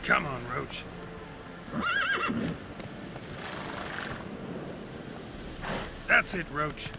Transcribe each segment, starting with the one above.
Come on, Roach. That's it, Roach.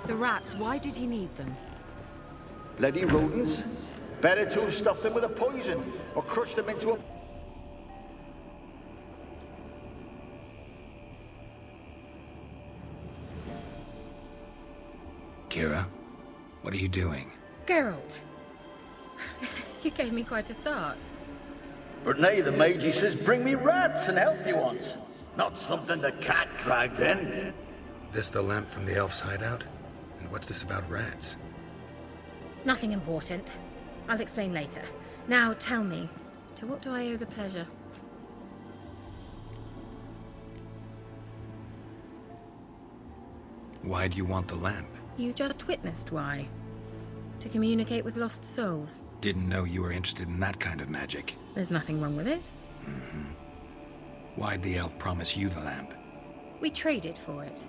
The rats, why did he need them? Bloody rodents. Better to have stuffed them with a poison, or crushed them into a... Kira, what are you doing? Geralt. You gave me quite a start. But nay, the mage, he says, bring me rats and healthy ones. Not something the cat dragged in. This the lamp from the elf's hideout? And what's this about rats? Nothing important. I'll explain later. Now tell me, to what do I owe the pleasure? Why do you want the lamp? You just witnessed why. To communicate with lost souls. Didn't know you were interested in that kind of magic. There's nothing wrong with it. Why'd the elf promise you the lamp? We traded for it.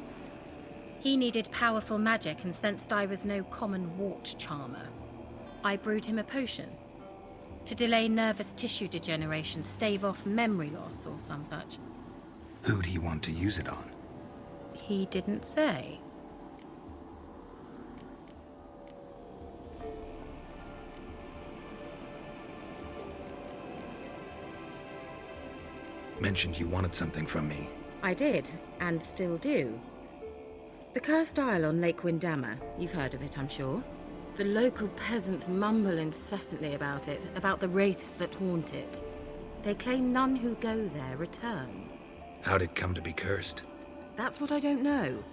He needed powerful magic and sensed I was no common wart charmer. I brewed him a potion. To delay nervous tissue degeneration, stave off memory loss or some such. Who do you want to use it on? He didn't say. Mentioned you wanted something from me. I did, and still do. The Cursed Isle on Lake Windammer. You've heard of it, I'm sure. The local peasants mumble incessantly about it, about the wraiths that haunt it. They claim none who go there return. How'd it come to be cursed? That's what I don't know.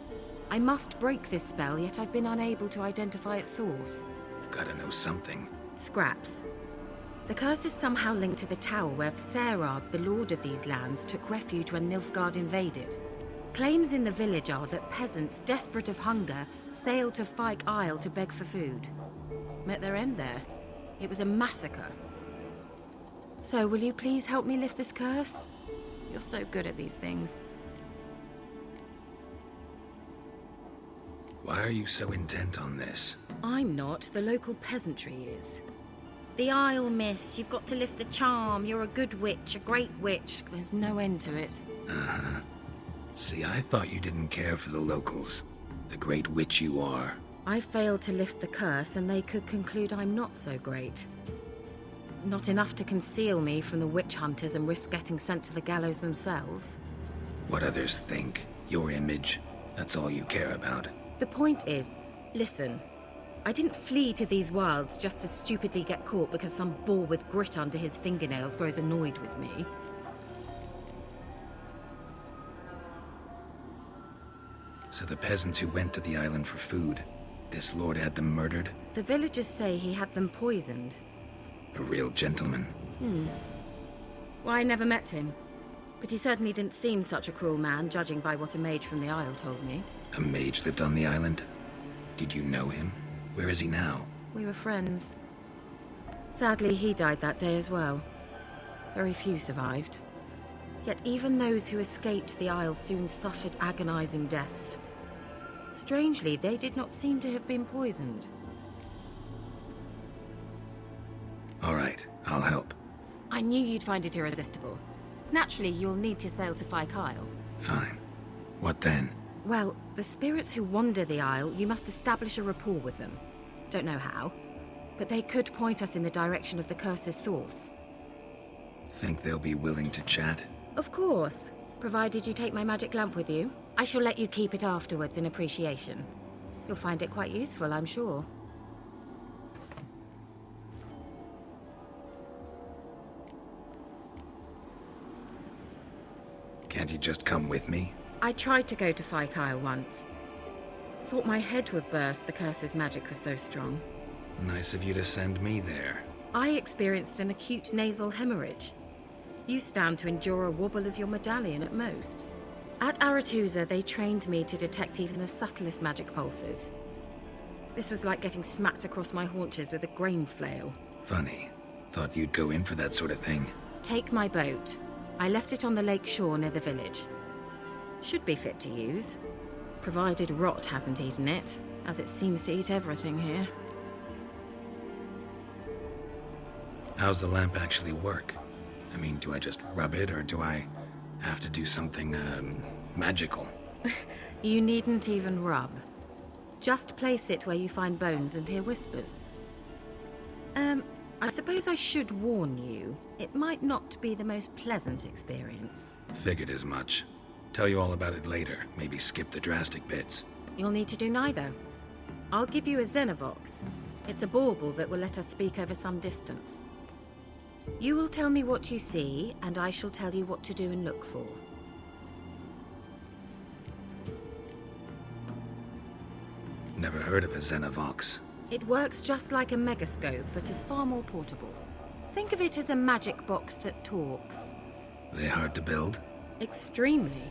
I must break this spell, yet I've been unable to identify its source. Gotta know something. Scraps. The curse is somehow linked to the tower where Serad, the lord of these lands, took refuge when Nilfgaard invaded. Claims in the village are that peasants, desperate of hunger, sailed to Fyke Isle to beg for food. Met their end there. It was a massacre. So, will you please help me lift this curse? You're so good at these things. Why are you so intent on this? I'm not. The local peasantry is. The Isle, miss. You've got to lift the charm. You're a good witch, a great witch. There's no end to it. Uh-huh. See, I thought you didn't care for the locals. The great witch you are. I failed to lift the curse, and they could conclude I'm not so great. Not enough to conceal me from the witch hunters and risk getting sent to the gallows themselves. What others think, your image, that's all you care about. The point is, listen, I didn't flee to these wilds just to stupidly get caught because some boar with grit under his fingernails grows annoyed with me. So the peasants who went to the island for food, this lord had them murdered? The villagers say he had them poisoned. A real gentleman. Well, I never met him. But he certainly didn't seem such a cruel man, judging by what a mage from the Isle told me. A mage lived on the island? Did you know him? Where is he now? We were friends. Sadly, he died that day as well. Very few survived. Yet even those who escaped the Isle soon suffered agonizing deaths. Strangely, they did not seem to have been poisoned. All right, I'll help. I knew you'd find it irresistible. Naturally, you'll need to sail to Fyke Isle. Fine. What then? Well, the spirits who wander the Isle, you must establish a rapport with them. Don't know how, but they could point us in the direction of the curse's source. Think they'll be willing to chat? Of course, provided you take my magic lamp with you. I shall let you keep it afterwards in appreciation. You'll find it quite useful, I'm sure. Can't you just come with me? I tried to go to Fyke Isle once. Thought my head would burst, the curse's magic was so strong. Nice of you to send me there. I experienced an acute nasal hemorrhage. You stand to endure a wobble of your medallion at most. At Aretusa, they trained me to detect even the subtlest magic pulses. This was like getting smacked across my haunches with a grain flail. Funny. Thought you'd go in for that sort of thing. Take my boat. I left it on the lake shore near the village. Should be fit to use, provided rot hasn't eaten it, as it seems to eat everything here. How's the lamp actually work? I mean, do I just rub it, or do I have to do something, magical? You needn't even rub. Just place it where you find bones and hear whispers. I suppose I should warn you, it might not be the most pleasant experience. Figured as much. Tell you all about it later, maybe skip the drastic bits. You'll need to do neither. I'll give you a Xenovox. It's a bauble that will let us speak over some distance. You will tell me what you see, and I shall tell you what to do and look for. Never heard of a Xenovox. It works just like a megascope, but is far more portable. Think of it as a magic box that talks. They hard to build? Extremely.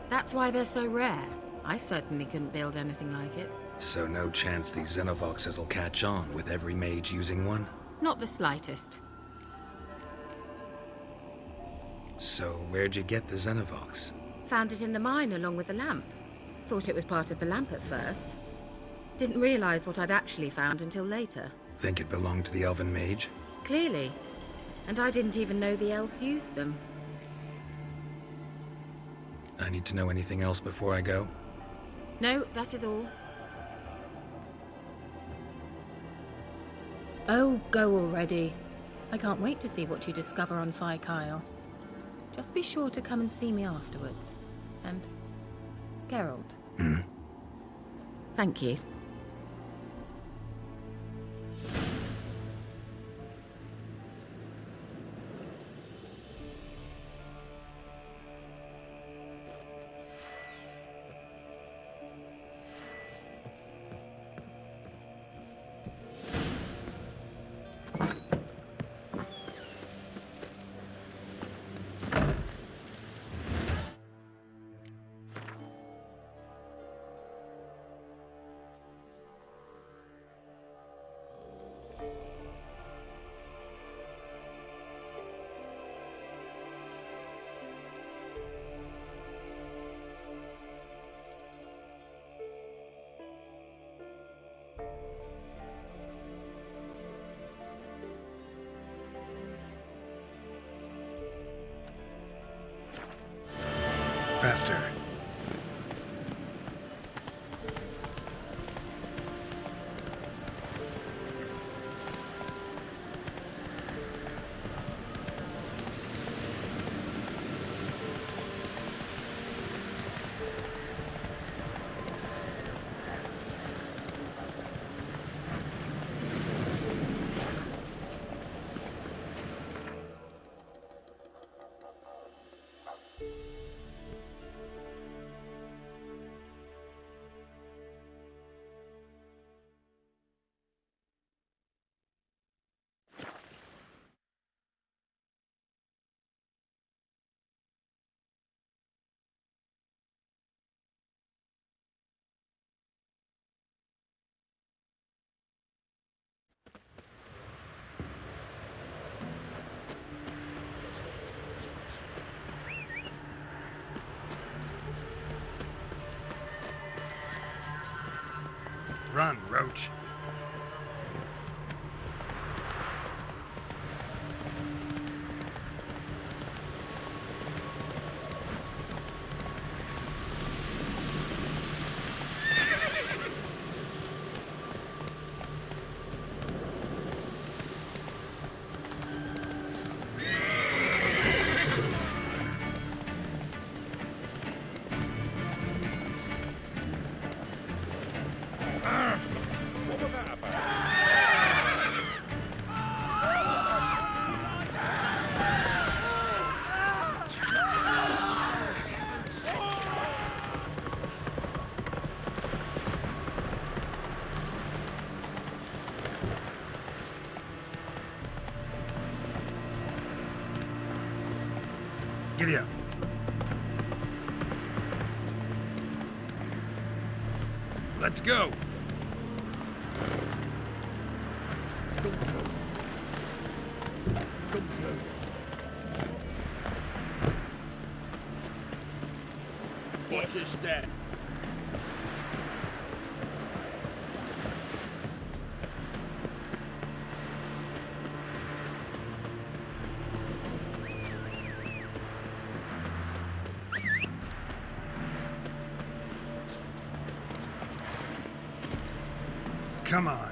That's why they're so rare. I certainly couldn't build anything like it. So no chance these Xenovoxes will catch on with every mage using one? Not the slightest. So where'd you get the Xenovox? Found it in the mine along with the lamp. Thought it was part of the lamp at first. Didn't realize what I'd actually found until later. Think it belonged to the elven mage? Clearly. And I didn't even know the elves used them. I need to know anything else before I go? No, that is all. Oh, go already. I can't wait to see what you discover on Phi Kyle. Just be sure to come and see me afterwards. And Geralt. Thank you. Faster. Run, Roach. Giddy up. Let's go. Come through. Come through. Watch your step. Come on.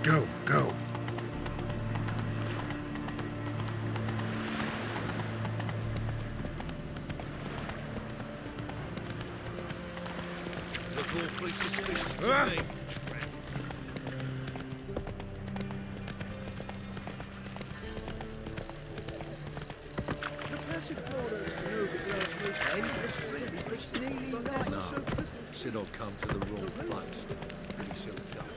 Go, go. Look awfully suspicious to me. It's nearly night. No, Sid will come to the wrong place. Pretty silly duck.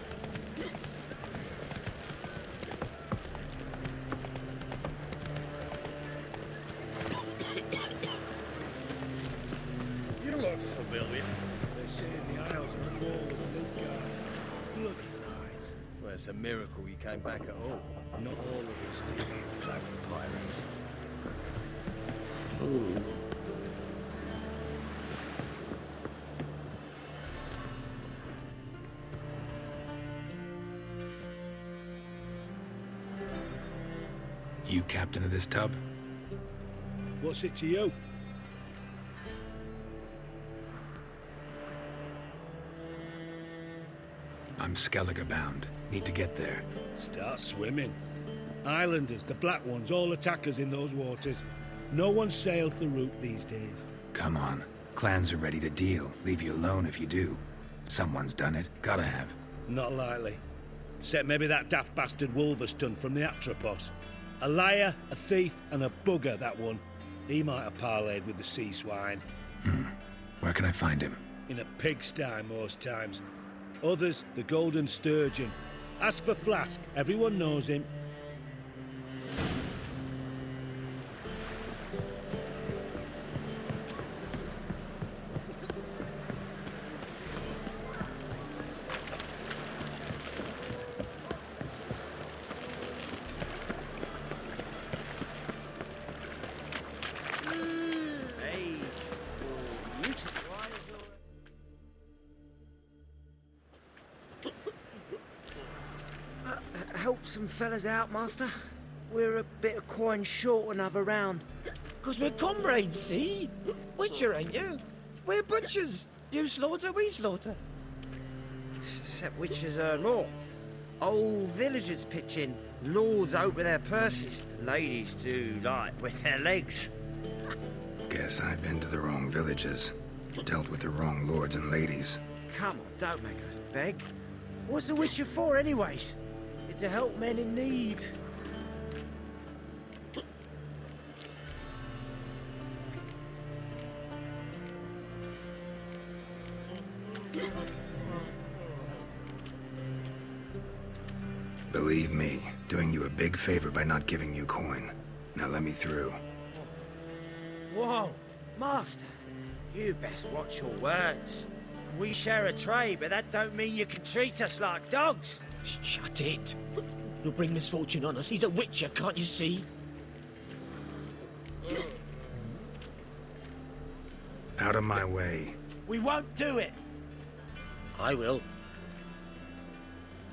You look familiar. They say the Isles are at war with Nilfgaard. Bloody lies. Well, it's a miracle you came back at all. Not all of us did. Black pirates. You captain of this tub? What's it to you? I'm Skellige bound. Need to get there. Start swimming. Islanders, the black ones, all attackers in those waters. No one sails the route these days. Come on. Clans are ready to deal. Leave you alone if you do. Someone's done it. Gotta have. Not likely. Except maybe that daft bastard Wolverston from the Atropos. A liar, a thief, and a bugger, that one. He might have parlayed with the sea swine. Where can I find him? In a pigsty most times. Others, the Golden Sturgeon. Ask for Flask. Everyone knows him. Help some fellas out, master. We're a bit of coin short another round. 'Cause we're comrades, see? Witcher, ain't you? We're butchers. You slaughter, we slaughter. Except witches earn more. Old villagers pitch in. Lords out with their purses. Ladies do like with their legs. Guess I've been to the wrong villages. Dealt with the wrong lords and ladies. Come on, don't make us beg. What's a witcher for, anyways? It's to help men in need. Believe me, doing you a big favor by not giving you coin. Now let me through. Whoa, master. You best watch your words. We share a trade, but that don't mean you can treat us like dogs. Shut it. You'll bring misfortune on us. He's a witcher, can't you see? Out of my way. We won't do it. I will.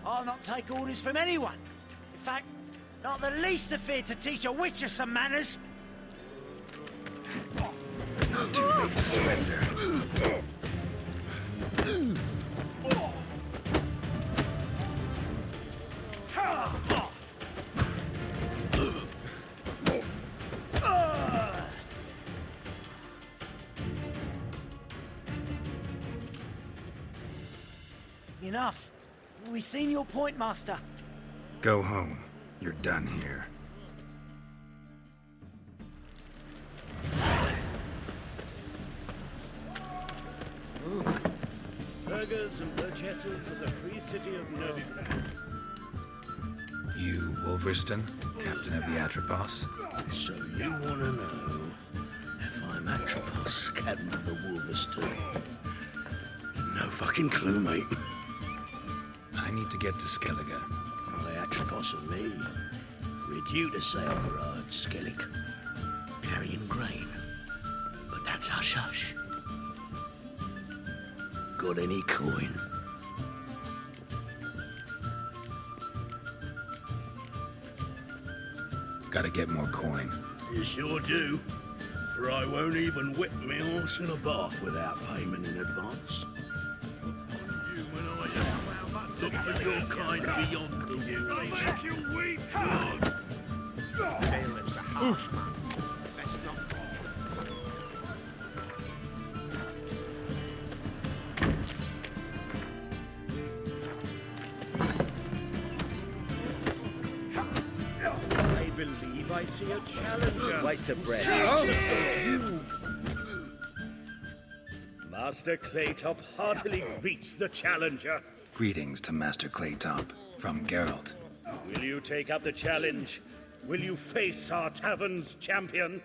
I'll not take orders from anyone. In fact, not the least afeard to teach a witcher some manners. Too late to surrender. Enough. We've seen your point, master. Go home. You're done here. Burghers and burgesses of the free city of Novigrad. You, Wolverston, captain of the Atropos? So you want to know if I'm Atropos, captain of the Wolverston? No fucking clue, mate. I need to get to Skellige. Why, Atropos and me, we're due to sail for Ard Skellig, carrying grain. But that's hush-hush. Got any coin? Gotta get more coin. You sure do. For I won't even whip me horse in a bath without payment in advance. Human iron. Look for your kind beyond the walls. Make you weep! Bailiff's a harsh man. Best not go. I believe I see a challenger. Waste of breath. Master Claytop heartily greets the challenger. Greetings to Master Claytop from Geralt. Will you take up the challenge? Will you face our tavern's champion?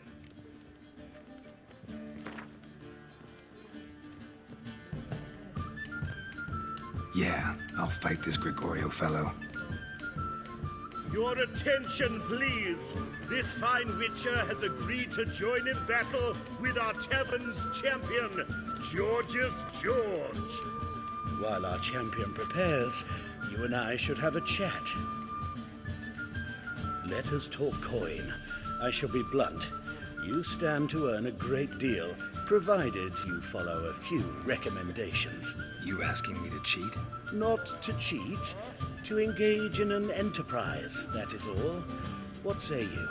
Yeah, I'll fight this Gregorio fellow. Your attention, please. This fine witcher has agreed to join in battle with our tavern's champion, George's George. While our champion prepares, you and I should have a chat. Let us talk coin. I shall be blunt. You stand to earn a great deal, provided you follow a few recommendations. You asking me to cheat? Not to cheat, to engage in an enterprise, that is all. What say you?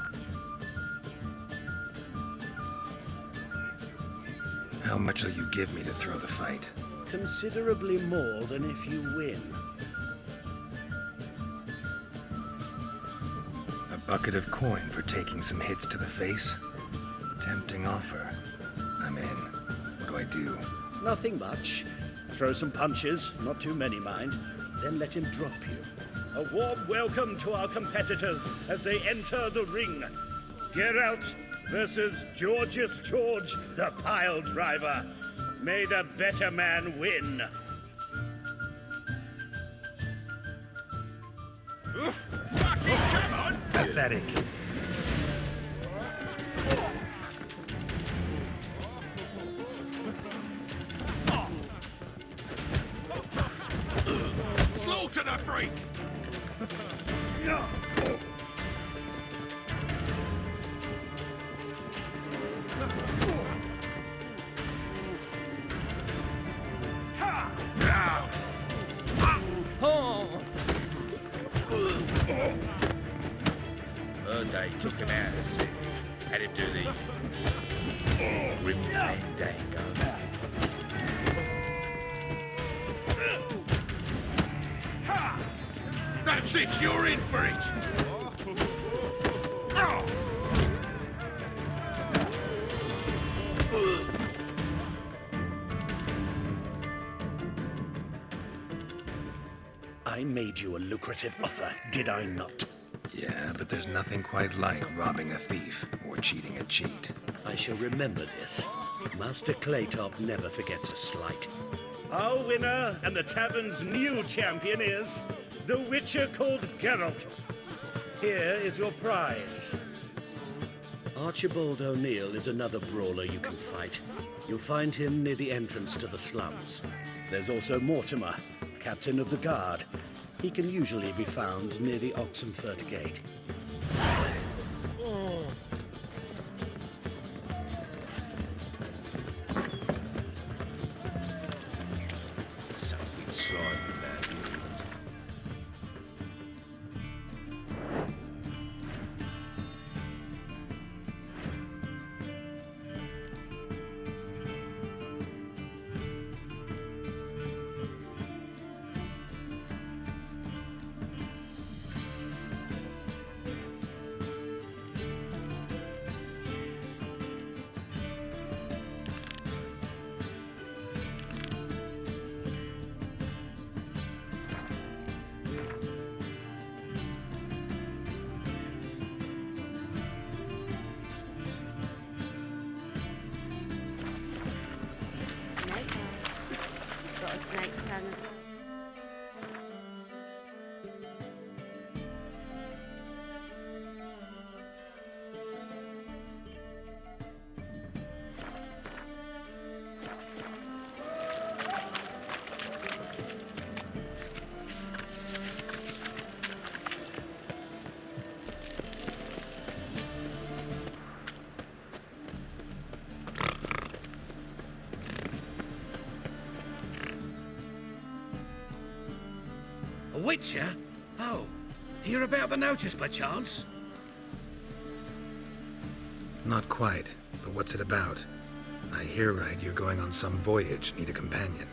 How much will you give me to throw the fight? Considerably more than if you win. A bucket of coin for taking some hits to the face? Tempting offer. I'm in. What do I do? Nothing much. Throw some punches, not too many, mind, then let him drop you. A warm welcome to our competitors as they enter the ring. Geralt versus George's George, the pile driver. May the better man win. Come on! Pathetic. Slaughter the freak! Heard they took him out of sea. Had him do the rim fandango. That's it, you're in for it! I made you a lucrative offer, did I not? Yeah, but there's nothing quite like robbing a thief or cheating a cheat. I shall remember this. Master Claytop never forgets a slight. Our winner and the tavern's new champion is the witcher called Geralt. Here is your prize. Archibald O'Neill is another brawler you can fight. You'll find him near the entrance to the slums. There's also Mortimer, captain of the guard. He can usually be found near the Oxenfurt Gate. Something slimy about you. Got a snake's tongue. A witcher? Oh, hear about the notice by chance? Not quite, but what's it about? I hear right you're going on some voyage, need a companion.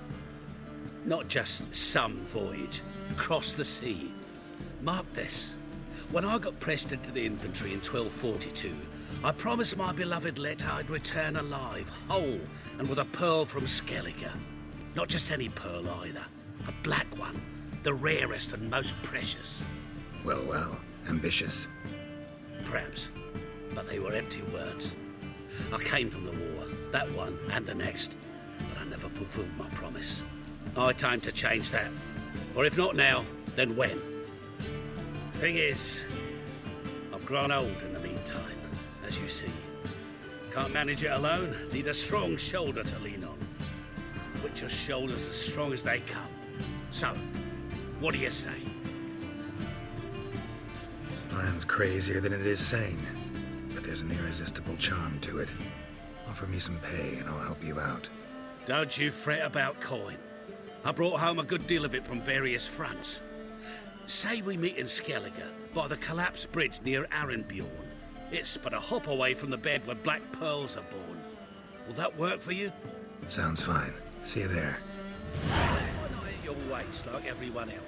Not just some voyage, across the sea. Mark this. When I got pressed into the infantry in 1242, I promised my beloved Let I'd return alive, whole, and with a pearl from Skellige. Not just any pearl either. A black one. The rarest and most precious. Well, well. Ambitious. Perhaps. But they were empty words. I came from the war. That one and the next. But I never fulfilled my promise. High time to change that. Or if not now, then when? Thing is, I've grown old in the meantime, as you see. Can't manage it alone, need a strong shoulder to lean on. Witcher's shoulders as strong as they come. So, what do you say? Plan's crazier than it is sane, but there's an irresistible charm to it. Offer me some pay and I'll help you out. Don't you fret about coin. I brought home a good deal of it from various fronts. Say we meet in Skellige, by the collapsed bridge near Arenbjorn. It's but a hop away from the bed where black pearls are born. Will that work for you? Sounds fine. See you there. Why not at your waist like everyone else?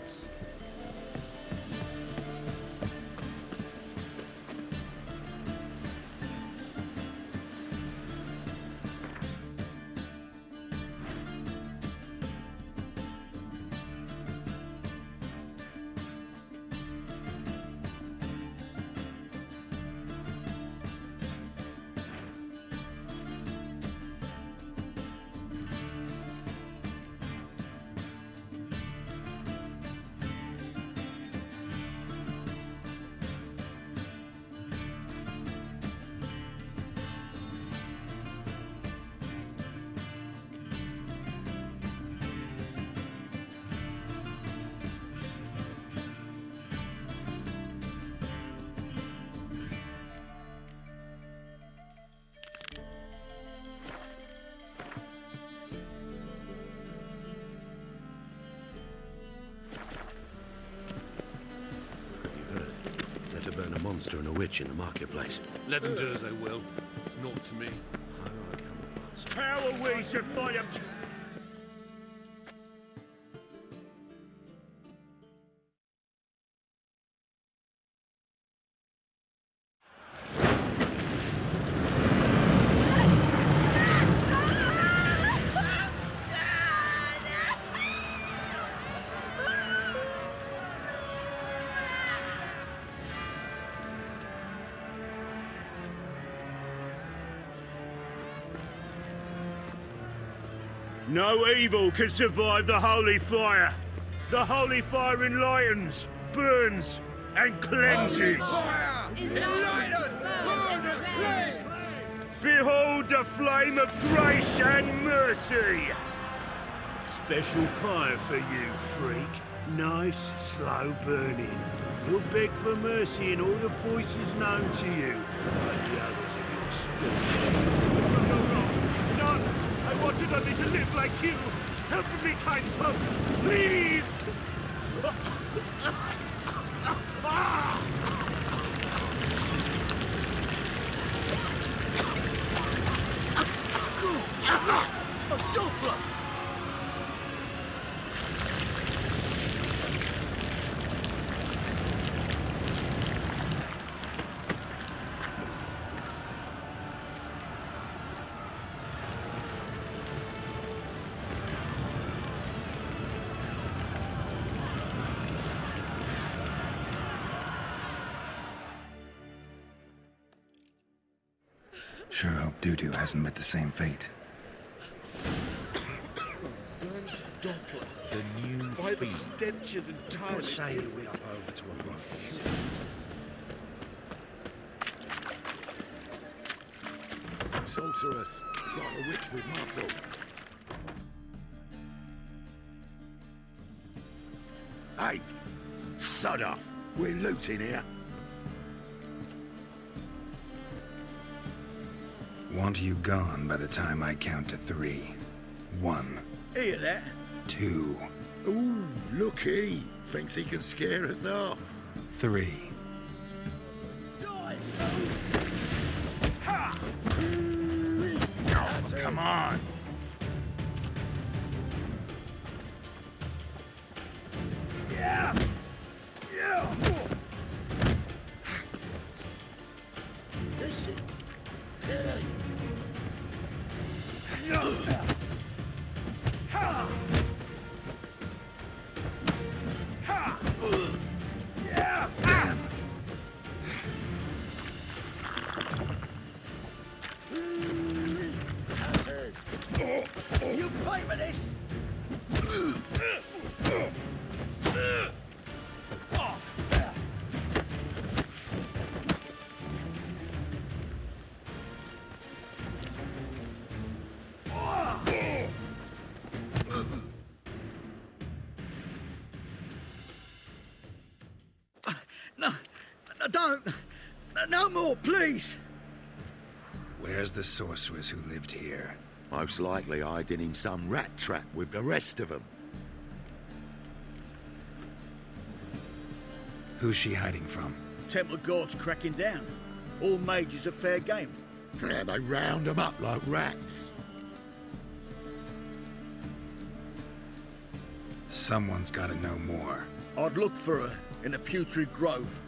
Burn a monster and a witch in the marketplace. Let them do as they will. It's naught to me. How are we to fight a... No evil can survive the holy fire. The holy fire enlightens, burns, and cleanses. Behold the flame of grace and mercy. Special fire for you, freak. Nice, slow burning. You'll beg for mercy in all the voices known to you, like the others of your species. None! I wanted only to live like you! Help me, kind folk! Please! Good luck! A Doppler! Sure hope Doo-Doo hasn't met the same fate. Doppler. The new by the stenches entirely. What say we up over to a brothel? Sorceress. It's like a witch with muscle. Hey! Sod off! We're looting here. Want you gone by the time I count to 3. 1. Hear that? 2. Ooh, looky. Thinks he can scare us off. 3. Come on. Yeah. Yeah. Don't. No more, please. Where's the sorceress who lived here? Most likely hiding in some rat trap with the rest of them. Who's she hiding from? Temple Guard's cracking down. All mages are fair game. Yeah, they round them up like rats. Someone's gotta know more. I'd look for her in the Putrid Grove.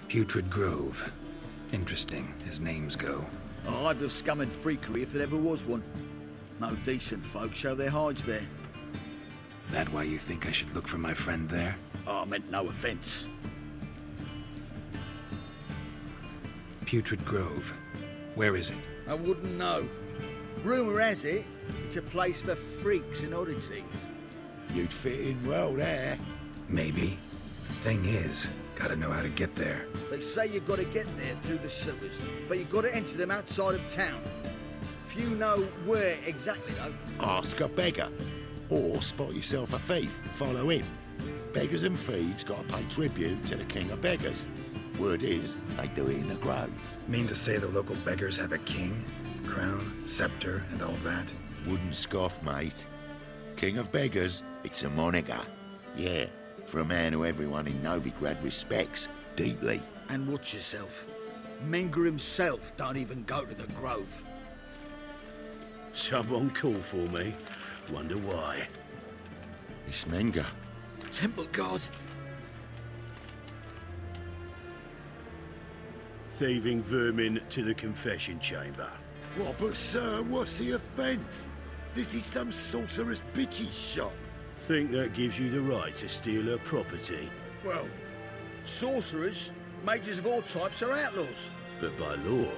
Putrid Grove. Interesting, as names go. A hive of scum and freakery if there ever was one. No decent folk show their hides there. That why you think I should look for my friend there? I meant no offence. Putrid Grove. Where is it? I wouldn't know. Rumour has it, it's a place for freaks and oddities. You'd fit in well there. Maybe. Thing is, gotta know how to get there. They say you gotta get there through the sewers, but you gotta enter them outside of town. Few know where exactly, though. Ask a beggar. Or spot yourself a thief, follow him. Beggars and thieves gotta pay tribute to the king of beggars. Word is, they do it in the grove. Mean to say the local beggars have a king, crown, scepter, and all that? Wouldn't scoff, mate. King of beggars, it's a moniker. Yeah, for a man who everyone in Novigrad respects deeply. And watch yourself. Menger himself don't even go to the Grove. Someone call for me. Wonder why. It's Menger. Temple Guard. Thieving vermin to the confession chamber. What, but sir, what's the offence? This is some sorcerer's bitch's shop. Think that gives you the right to steal her property? Well, sorcerers, mages of all types are outlaws. But by law,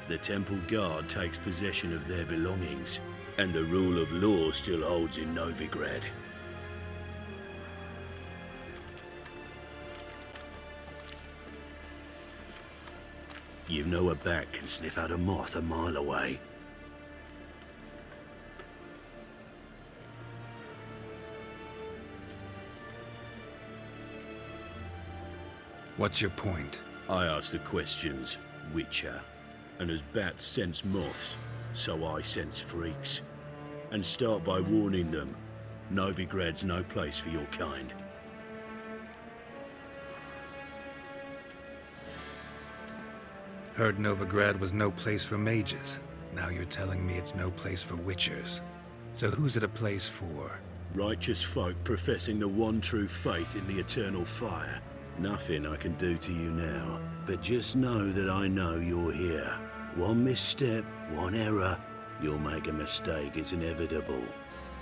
the Temple Guard takes possession of their belongings, and the rule of law still holds in Novigrad. You know a bat can sniff out a moth a mile away. What's your point? I ask the questions, Witcher. And as bats sense moths, so I sense freaks. And start by warning them, Novigrad's no place for your kind. Heard Novigrad was no place for mages. Now you're telling me it's no place for witchers. So who's it a place for? Righteous folk professing the one true faith in the eternal fire. Nothing I can do to you now, but just know that I know you're here. One misstep, one error, you'll make a mistake, it's inevitable.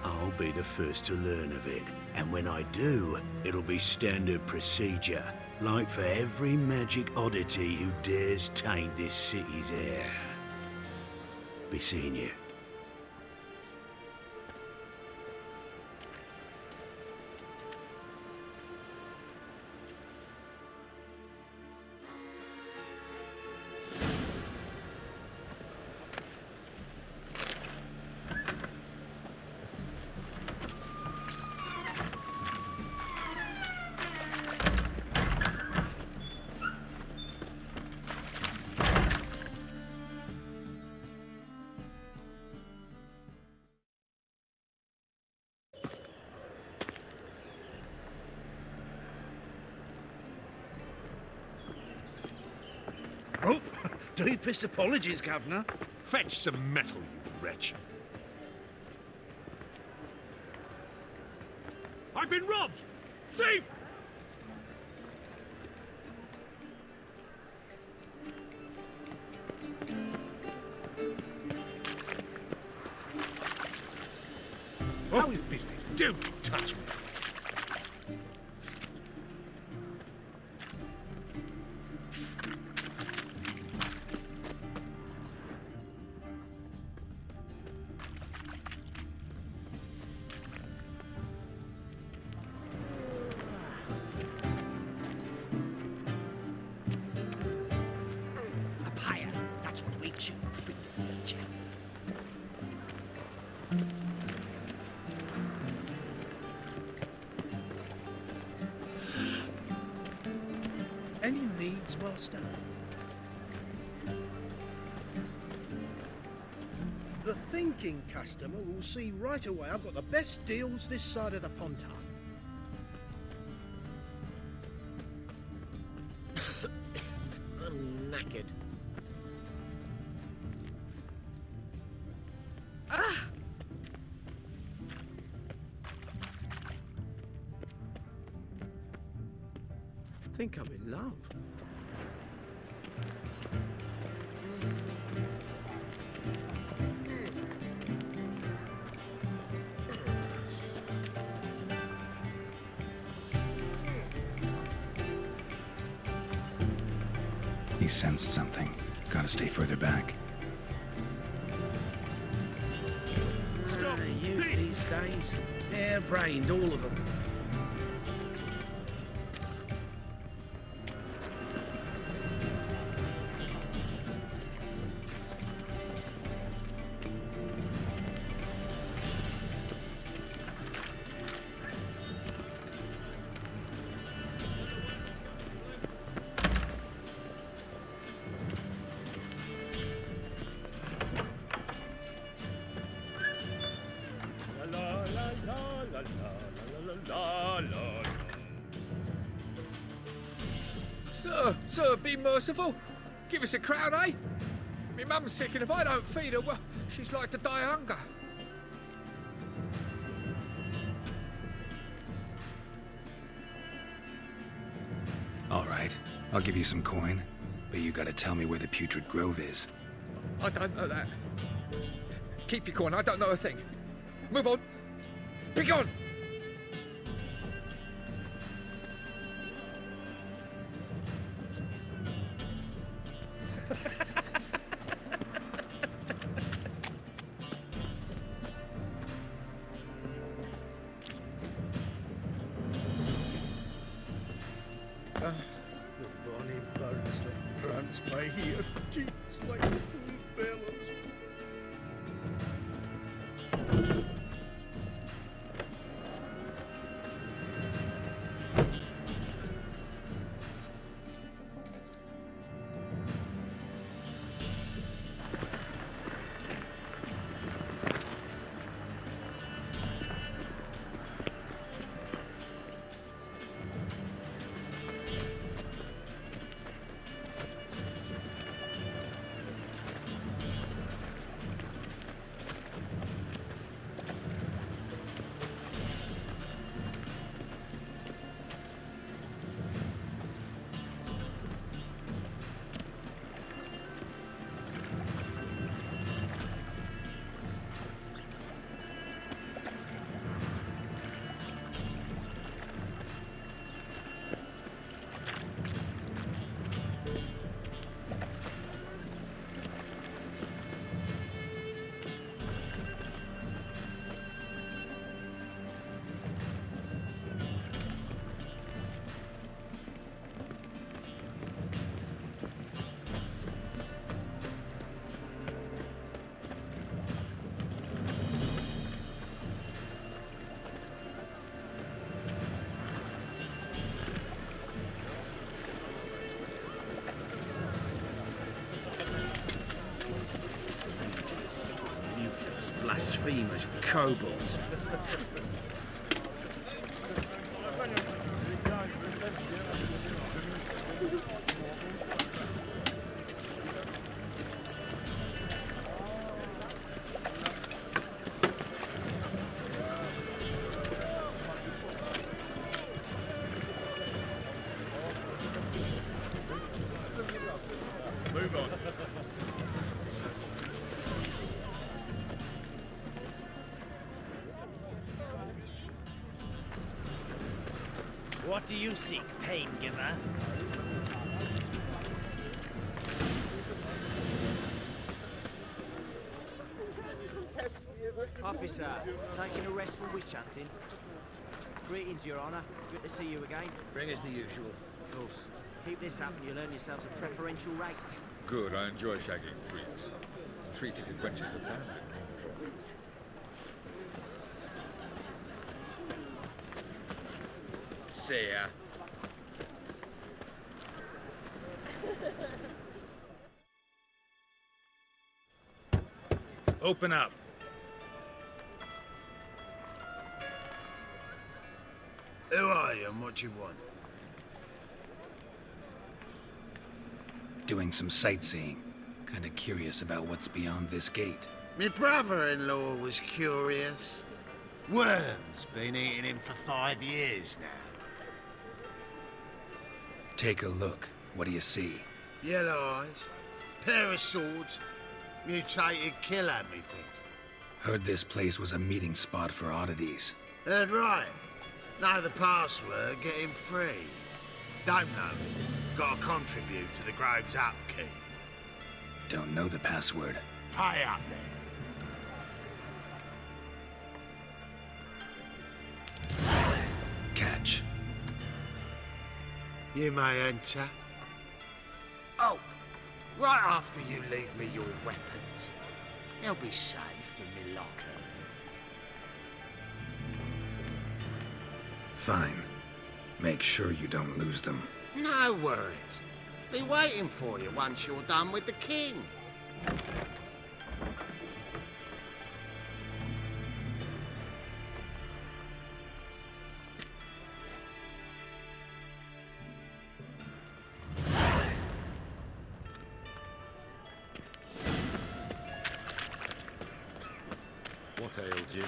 I'll be the first to learn of it, and when I do, it'll be standard procedure, like for every magic oddity who dares taint this city's air. Be seeing you. Oh, deepest apologies, Governor. Fetch some metal, you wretch. I've been robbed! Thief! How is business? Don't touch me. Any needs, Master? The thinking customer will see right away I've got the best deals this side of the Pontar. I'm knackered. I think I'm in love. He sensed something. Gotta stay further back. Stop you these days. Hair-brained, all of them. Sir, be merciful. Give us a crown, eh? My mum's sick, and if I don't feed her, well, she's like to die of hunger. All right, I'll give you some coin, but you gotta tell me where the Putrid Grove is. I don't know that. Keep your coin, I don't know a thing. Move on. Be gone! The bonny birds that prance by here, cheeks like full bellows. Blasphemous kobolds. Move on. What do you seek, pain giver? Officer, taking a rest from witch hunting. Greetings, Your Honour. Good to see you again. Bring us the usual. Of course. Keep this up and you'll earn yourselves a preferential rate. Good, I enjoy shagging freaks. Three-titted wenches are banned. See ya. Open up. Who are you and what you want? Doing some sightseeing. Kinda curious about what's beyond this gate. My brother-in-law was curious. Worms been eating him for 5 years now. Take a look. What do you see? Yellow eyes, pair of swords, mutated killer, methinks. Heard this place was a meeting spot for oddities. Heard right. Know the password, get him free. Don't know. Gotta contribute to the Grove's upkeep. Don't know the password. Pay up then. Catch. You may enter. Oh, right after you leave me your weapons. They'll be safe in my locker. Fine. Make sure you don't lose them. No worries. Be waiting for you once you're done with the king. What ails you?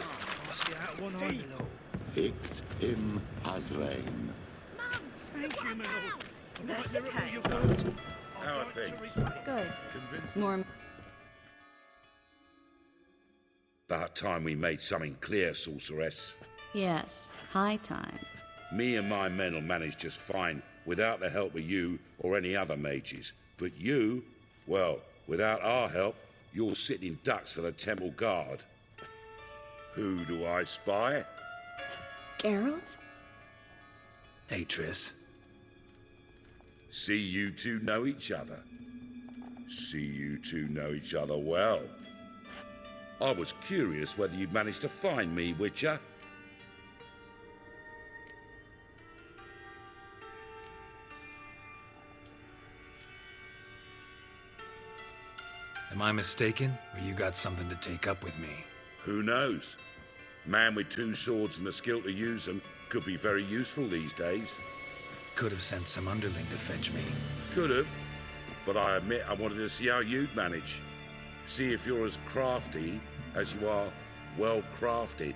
Picked him as rain. Thank you, my lord. That's okay. How are things? Good. Convinced More. About time we made something clear, sorceress. Yes, high time. Me and my men will manage just fine without the help of you or any other mages. But you, well, without our help, you're sitting ducks for the temple guard. Who do I spy? Geralt? Hey, Triss. See you two know each other. See you two know each other well. I was curious whether you'd managed to find me, Witcher. Am I mistaken, or you got something to take up with me? Who knows? Man with 2 swords and the skill to use them could be very useful these days. Could have sent some underling to fetch me. Could have, but I admit I wanted to see how you'd manage. See if you're as crafty as you are well crafted.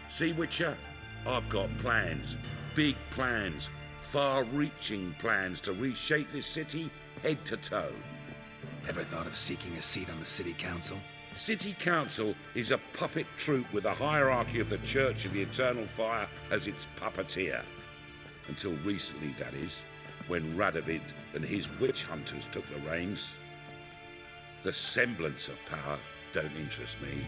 See, Witcher, I've got plans, big plans, far-reaching plans to reshape this city head to toe. Ever thought of seeking a seat on the city council? City Council is a puppet troupe with the hierarchy of the Church of the Eternal Fire as its puppeteer. Until recently, that is, when Radovid and his witch hunters took the reins. The semblance of power don't interest me.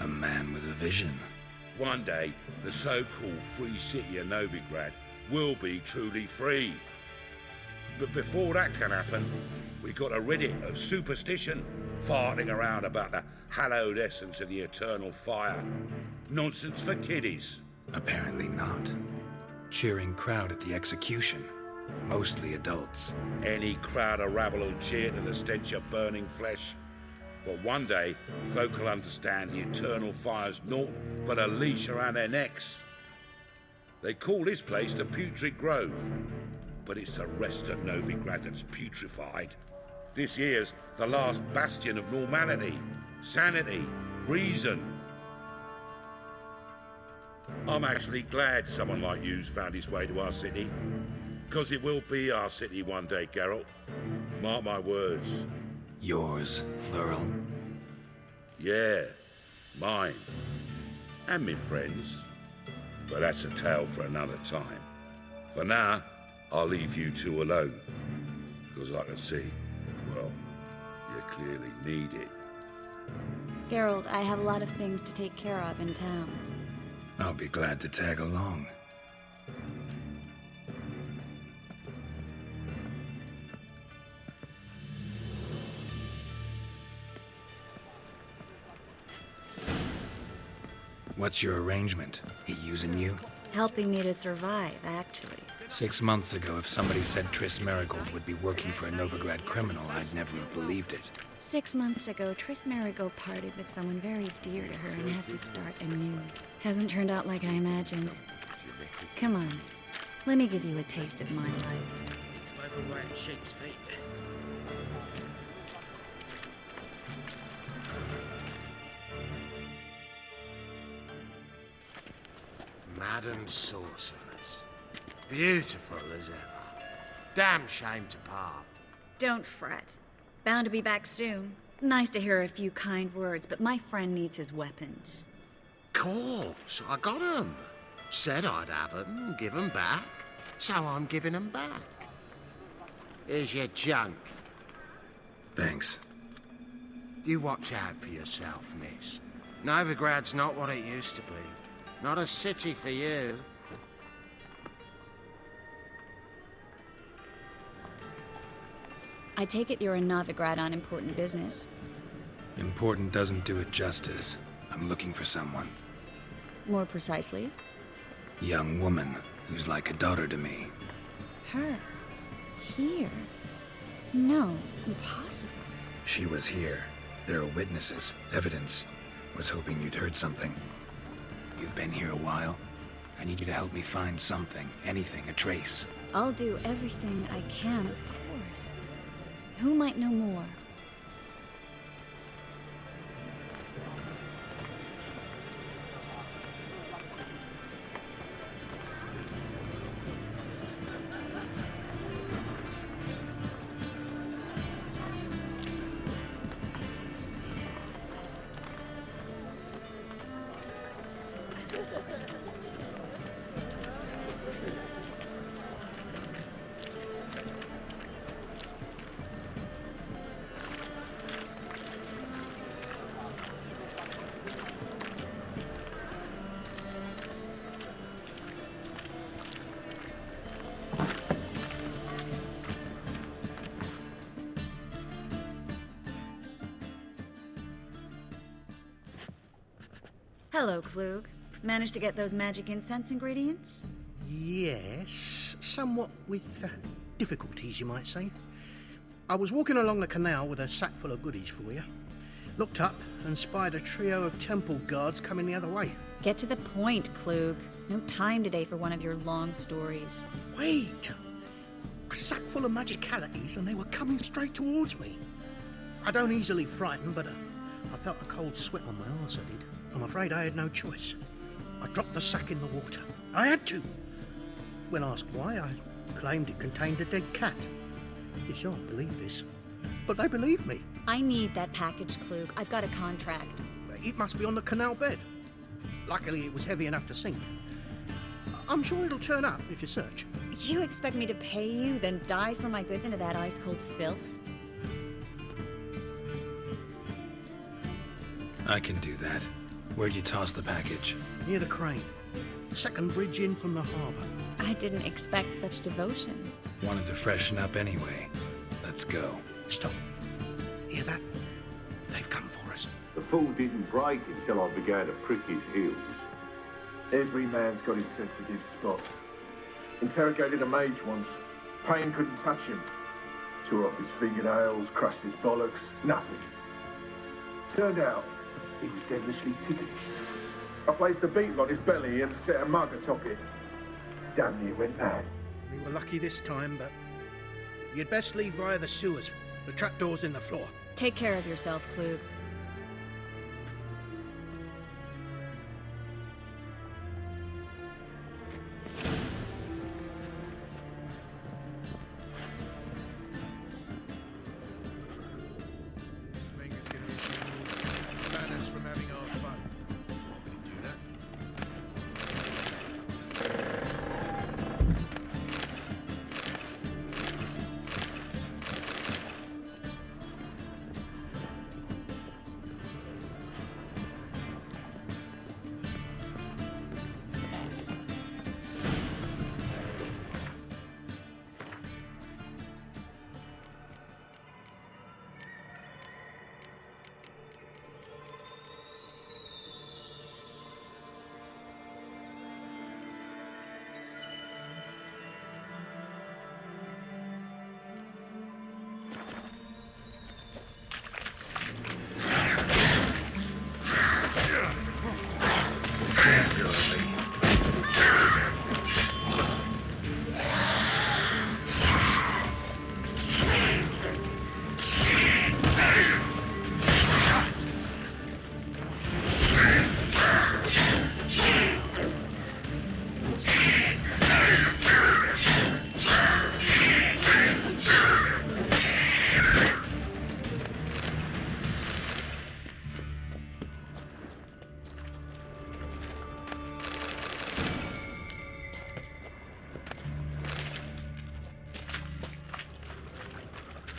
A man with a vision. One day, the so-called free city of Novigrad will be truly free. But before that can happen, we got to rid it of superstition, farting around about the hallowed essence of the eternal fire. Nonsense for kiddies. Apparently not. Cheering crowd at the execution. Mostly adults. Any crowd of rabble will cheer to the stench of burning flesh. But one day, folk will understand the eternal fire's naught but a leash around their necks. They call this place the Putrid Grove, but it's the rest of Novigrad that's putrefied. This here's the last bastion of normality, sanity, reason. I'm actually glad someone like you's found his way to our city, because it will be our city one day, Geralt. Mark my words. Yours, plural. Yeah, mine. And me friends. But that's a tale for another time. For now, I'll leave you two alone. Because I can see, well, you clearly need it. Geralt, I have a lot of things to take care of in town. I'll be glad to tag along. What's your arrangement? He using you? Helping me to survive, actually. 6 months ago, if somebody said Triss Marigold would be working for a Novigrad criminal, I'd never have believed it. 6 months ago, Triss Marigold parted with someone very dear to her and had to start anew. Hasn't turned out like I imagined. Come on, let me give you a taste of my life. It's overwhelmed sheep's feet. Madam Sorceress. Beautiful as ever. Damn shame to part. Don't fret. Bound to be back soon. Nice to hear a few kind words, but my friend needs his weapons. Course, I got 'em. Said I'd have 'em and give 'em back. So I'm giving 'em back. Here's your junk. Thanks. You watch out for yourself, miss. Novigrad's not what it used to be. Not a city for you. I take it you're in Novigrad on important business. Important doesn't do it justice. I'm looking for someone. More precisely? Young woman who's like a daughter to me. Her? Here? No, impossible. She was here. There are witnesses, evidence. Was hoping you'd heard something. You've been here a while. I need you to help me find something, anything, a trace. I'll do everything I can, of course. Who might know more? Hello, Klug. Managed to get those magic incense ingredients? Yes, somewhat with difficulties, you might say. I was walking along the canal with a sack full of goodies for you. Looked up and spied a trio of temple guards coming the other way. Get to the point, Klug. No time today for one of your long stories. Wait! A sack full of magicalities and they were coming straight towards me. I don't easily frighten, but I felt a cold sweat on my arse, I did. I'm afraid I had no choice. I dropped the sack in the water. I had to. When asked why, I claimed it contained a dead cat. You shan't believe this, but they believed me. I need that package, Klug. I've got a contract. It must be on the canal bed. Luckily, it was heavy enough to sink. I'm sure it'll turn up if you search. You expect me to pay you, then dive for my goods into that ice-cold filth? I can do that. Where'd you toss the package? Near the crane. Second bridge in from the harbour. I didn't expect such devotion. Wanted to freshen up anyway. Let's go. Stop. Hear that? They've come for us. The fall didn't break until I began to prick his heels. Every man's got his sensitive spots. Interrogated a mage once. Pain couldn't touch him. Tore off his fingernails, crushed his bollocks, nothing. Turned out, he was devilishly ticklish. I placed a beetle on his belly and set a mug atop it. Damn near went mad. We were lucky this time, but you'd best leave via the sewers. The trapdoor's in the floor. Take care of yourself, Klug.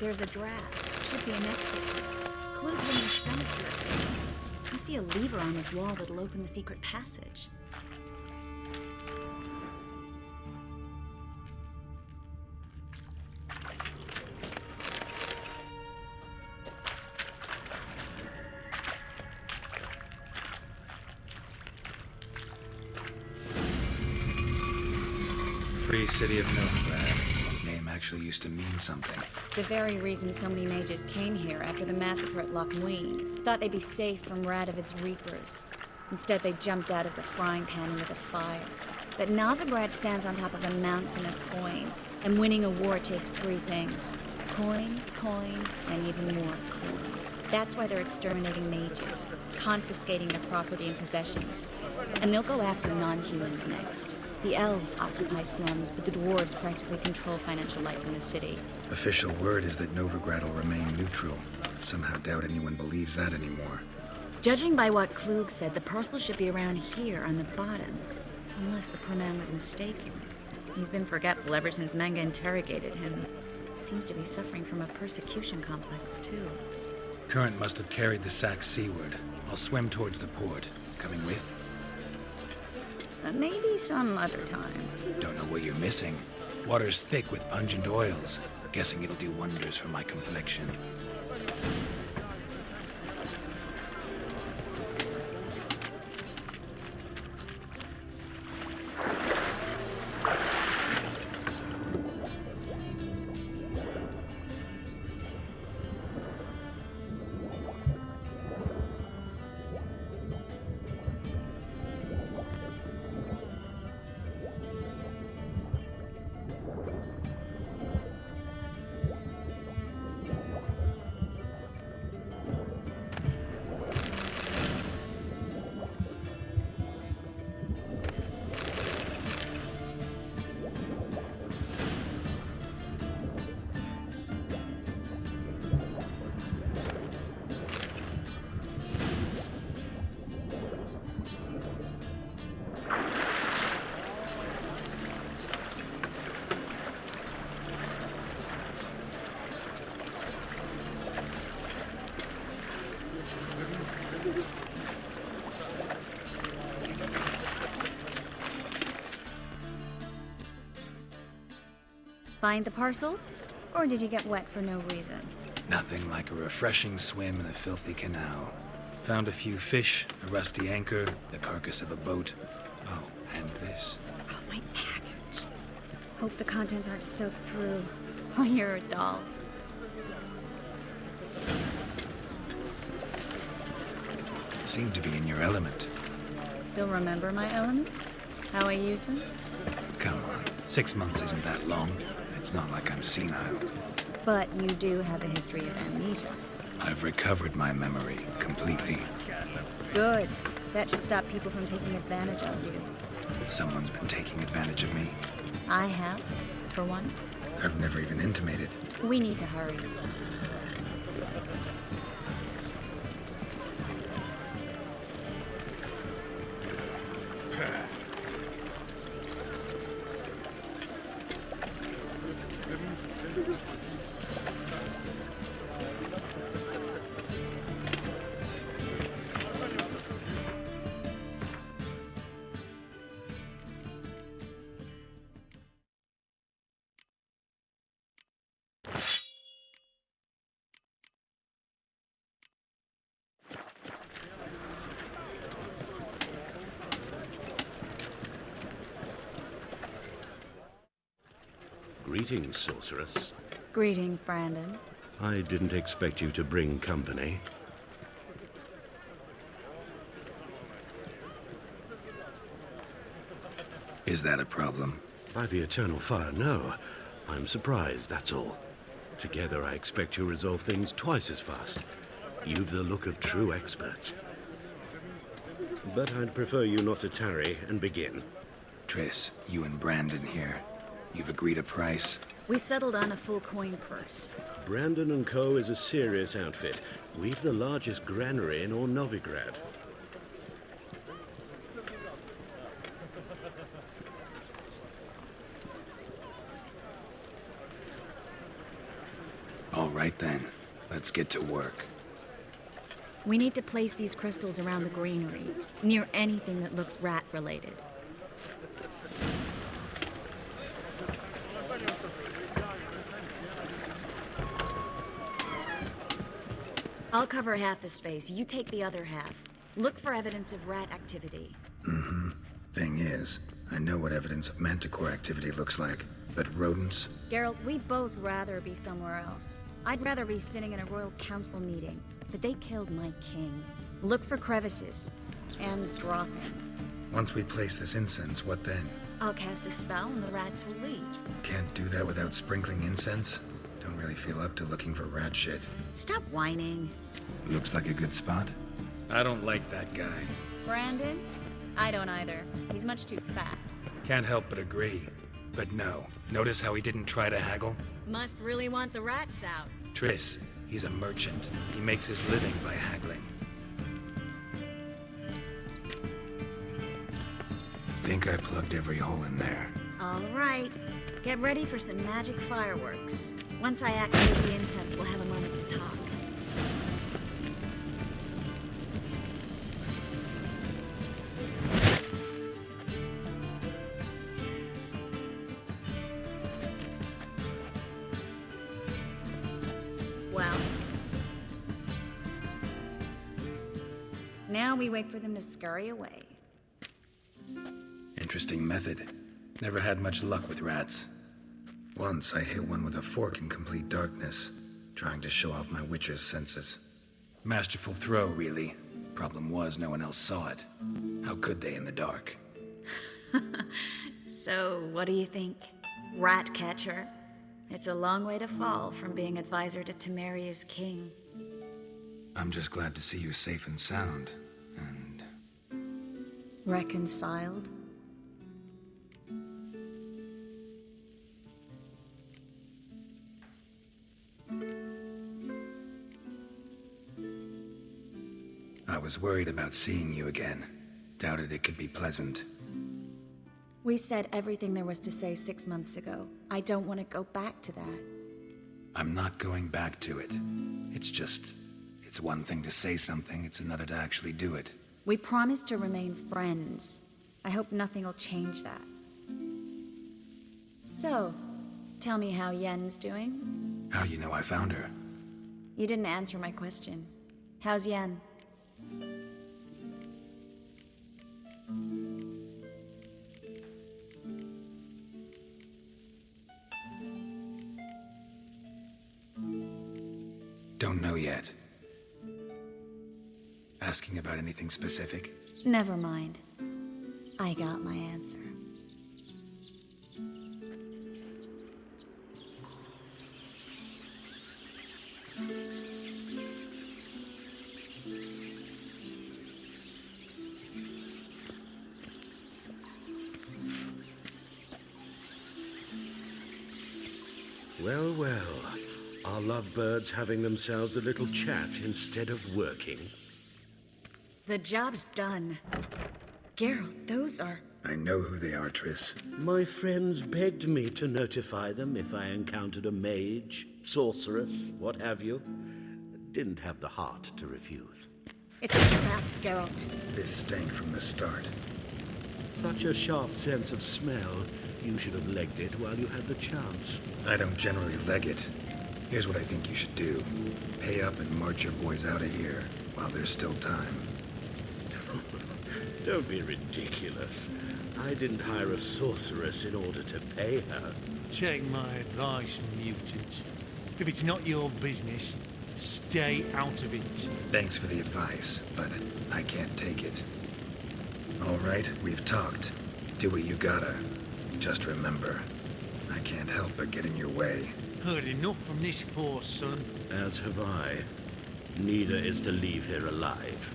There's a draft. Should be an exit. Clued when the sinister. Must be a lever on his wall that'll open the secret passage. Free City of Novigrad. Name actually used to mean something. The very reason so many mages came here after the massacre at Loch Muin. Thought they'd be safe from Radovid's reapers. Instead, they jumped out of the frying pan into the fire. But Novigrad stands on top of a mountain of coin, and winning a war takes three things. Coin, coin, and even more coin. That's why they're exterminating mages, confiscating their property and possessions. And they'll go after non-humans next. The elves occupy slums, but the dwarves practically control financial life in the city. Official word is that Novigrad will remain neutral. Somehow doubt anyone believes that anymore. Judging by what Klug said, the parcel should be around here on the bottom. Unless the poor man was mistaken. He's been forgetful ever since Manga interrogated him. Seems to be suffering from a persecution complex, too. Current must have carried the sack seaward. I'll swim towards the port. Coming with? Maybe some other time. Don't know what you're missing. Water's thick with pungent oils. Guessing it'll do wonders for my complexion. Find the parcel? Or did you get wet for no reason? Nothing like a refreshing swim in a filthy canal. Found a few fish, a rusty anchor, the carcass of a boat. Oh, and this. Oh, my package. Hope the contents aren't soaked through. Oh, you're a doll. Seem to be in your element. Still remember my elements? How I use them? Come on, 6 months isn't that long. It's not like I'm senile. But you do have a history of amnesia. I've recovered my memory completely. Good. That should stop people from taking advantage of you. Someone's been taking advantage of me. I have, for one. I've never even intimated. We need to hurry. Greetings, sorceress. Greetings, Brandon. I didn't expect you to bring company. Is that a problem? By the eternal fire, no. I'm surprised, that's all. Together, I expect you resolve things twice as fast. You've the look of true experts. But I'd prefer you not to tarry and begin. Triss, you and Brandon here. You've agreed a price? We settled on a full coin purse. Brandon & Co. is a serious outfit. We've the largest granary in all Novigrad. All right then. Let's get to work. We need to place these crystals around the granary, near anything that looks rat-related. I'll cover half the space, you take the other half. Look for evidence of rat activity. Mm-hmm. Thing is, I know what evidence of manticore activity looks like, but rodents? Geralt, we'd both rather be somewhere else. I'd rather be sitting in a royal council meeting, but they killed my king. Look for crevices and droppings. Once we place this incense, what then? I'll cast a spell and the rats will leave. Can't do that without sprinkling incense? Don't really feel up to looking for rat shit. Stop whining. Looks like a good spot. I don't like that guy. Brandon? I don't either. He's much too fat. Can't help but agree. But no, notice how he didn't try to haggle? Must really want the rats out. Triss, he's a merchant. He makes his living by haggling. Think I plugged every hole in there. All right. Get ready for some magic fireworks. Once I activate the incense, we'll have a moment to talk. Well. Now we wait for them to scurry away. Interesting method. Never had much luck with rats. Once I hit one with a fork in complete darkness, trying to show off my witcher's senses. Masterful throw, really. Problem was, no one else saw it. How could they in the dark? So, what do you think? Rat catcher? It's a long way to fall from being advisor to Temeria's king. I'm just glad to see you safe and sound, and... Reconciled? I was worried about seeing you again. Doubted it could be pleasant. We said everything there was to say 6 months ago. I don't want to go back to that. I'm not going back to it. It's one thing to say something, it's another to actually do it. We promised to remain friends. I hope nothing will change that. So, tell me how Yen's doing? How you know I found her? You didn't answer my question. How's Yen? Don't know yet. Asking about anything specific? Never mind. I got my answer. Well, well. Are lovebirds having themselves a little chat instead of working? The job's done. Geralt, those are... I know who they are, Triss. My friends begged me to notify them if I encountered a mage, sorceress, what have you. Didn't have the heart to refuse. It's a trap, Geralt. This stank from the start. Such a sharp sense of smell. You should have legged it while you had the chance. I don't generally leg it. Here's what I think you should do. Pay up and march your boys out of here while there's still time. Don't be ridiculous. I didn't hire a sorceress in order to pay her. Take my advice, mutant. If it's not your business, stay out of it. Thanks for the advice, but I can't take it. All right, we've talked. Do what you gotta. Just remember, I can't help but get in your way. Heard enough from this horse, son. As have I. Neither is to leave here alive.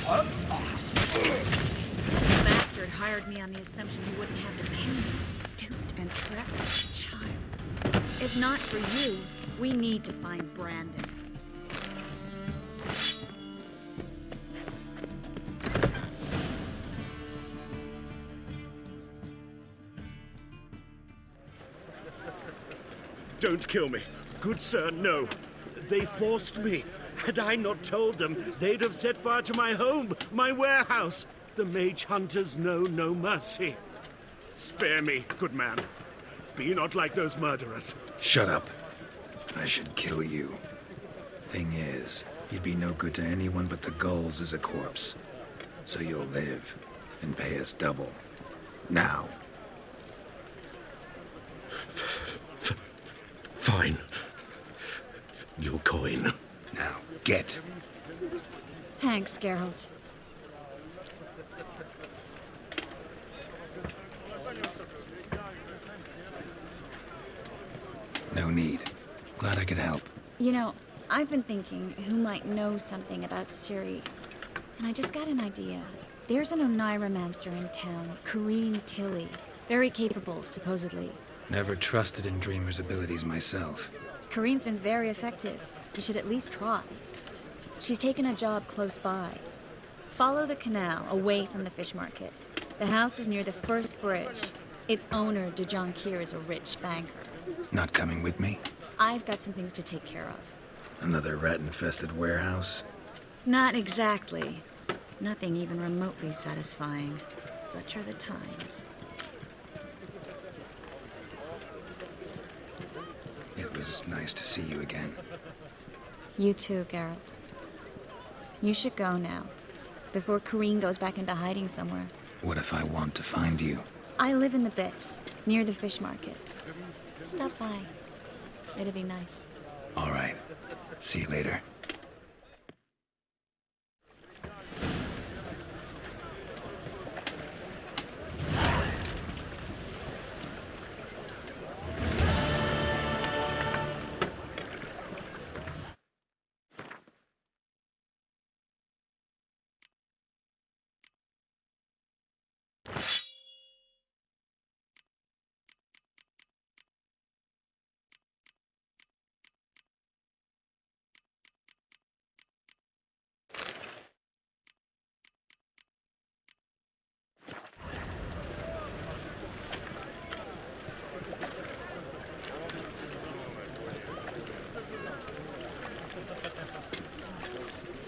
Up. If not for you, we need to find Brandon. Don't kill me. Good sir, no. They forced me. Had I not told them, they'd have set fire to my home, my warehouse. The mage hunters know no mercy. Spare me, good man. Be not like those murderers. Shut up. I should kill you. Thing is, you'd be no good to anyone but the gulls as a corpse. So you'll live and pay us double. Now. Fine. Your coin. Now, get. Thanks, Geralt. No need. Glad I could help. You know, I've been thinking who might know something about Ciri. And I just got an idea. There's an Oneiromancer in town, Corrine Tilly. Very capable, supposedly. Never trusted in Dreamer's abilities myself. Corrine's been very effective. You should at least try. She's taken a job close by. Follow the canal, away from the fish market. The house is near the first bridge. Its owner, De Jonquier, is a rich banker. Not coming with me? I've got some things to take care of. Another rat-infested warehouse? Not exactly. Nothing even remotely satisfying. Such are the times. It was nice to see you again. You too, Geralt. You should go now, before Corrine goes back into hiding somewhere. What if I want to find you? I live in the Bits, near the fish market. Stop by. It'll be nice. All right. See you later.